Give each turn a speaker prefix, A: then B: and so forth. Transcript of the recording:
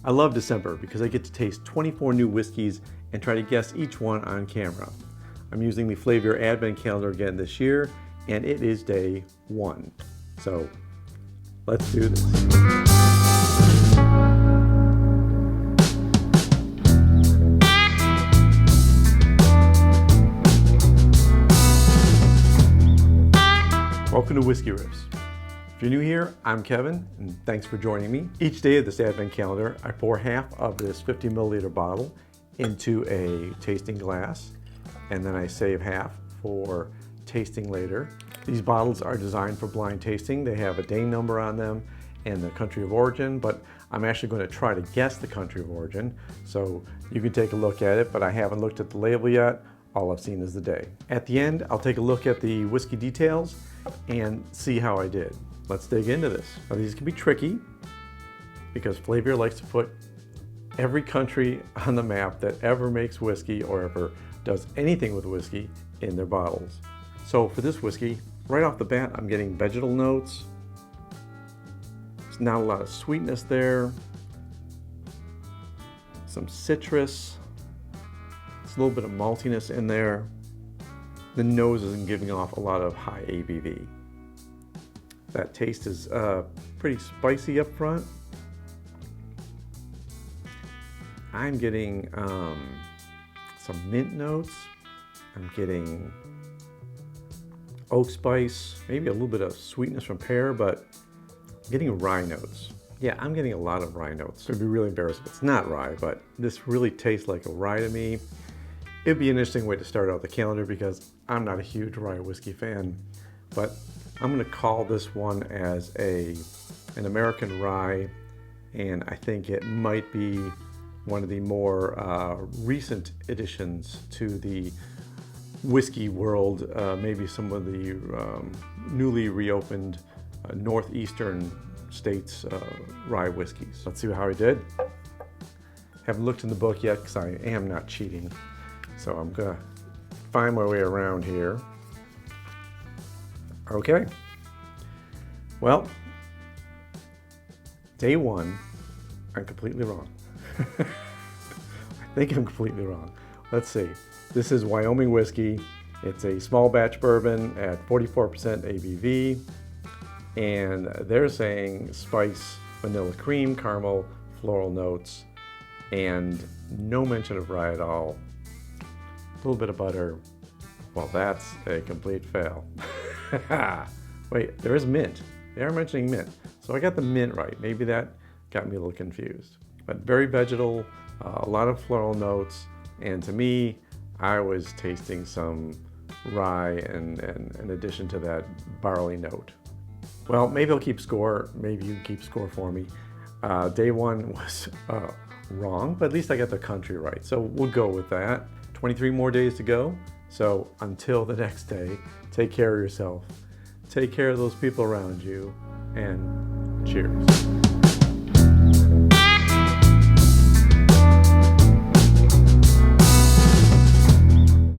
A: I love December because I get to taste 24 new whiskeys and try to guess each one on camera. I'm using the Flaviar Advent Calendar again this year, and it is day 1. So let's do this. Welcome to Whisky Riffs. If you're new here, I'm Kevin, and thanks for joining me. Each day of this Advent Calendar, I pour half of this 50 milliliter bottle into a tasting glass, and then I save half for tasting later. These bottles are designed for blind tasting. They have a day number on them and the country of origin, but I'm actually going to try to guess the country of origin. So you can take a look at it, but I haven't looked at the label yet. All I've seen is the day. At the end, I'll take a look at the whiskey details and see how I did. Let's dig into this. Now, these can be tricky because Flaviar likes to put every country on the map that ever makes whiskey or ever does anything with whiskey in their bottles. So for this whiskey, right off the bat, I'm getting vegetal notes. There's not a lot of sweetness there. Some citrus. There's a little bit of maltiness in there. The nose isn't giving off a lot of high ABV. That taste is pretty spicy up front. I'm getting some mint notes. I'm getting oak spice, maybe a little bit of sweetness from pear, but I'm getting rye notes. Yeah, I'm getting a lot of rye notes. I'd be really embarrassed if it's not rye, but this really tastes like a rye to me. It'd be an interesting way to start out the calendar because I'm not a huge rye whiskey fan, but I'm going to call this one as an American rye, and I think it might be one of the more recent additions to the whiskey world, maybe some of the newly reopened northeastern states rye whiskeys. Let's see how I did. Haven't looked in the book yet because I am not cheating, so I'm going to find my way around here. Okay, well, day 1, I'm completely wrong. I think I'm completely wrong. Let's see. This is Wyoming whiskey. It's a small batch bourbon at 44% ABV, and they're saying spice, vanilla cream, caramel, floral notes, and no mention of rye at all. A little bit of butter. Well, that's a complete fail. Wait, there is mint. They are mentioning mint. So I got the mint right. Maybe that got me a little confused. But very vegetal, a lot of floral notes, and to me, I was tasting some rye and in addition to that, barley note. Well, maybe I'll keep score. Maybe you can keep score for me. Day 1 was wrong, but at least I got the country right. So we'll go with that. 23 more days to go. So until the next day, take care of yourself, take care of those people around you, and cheers.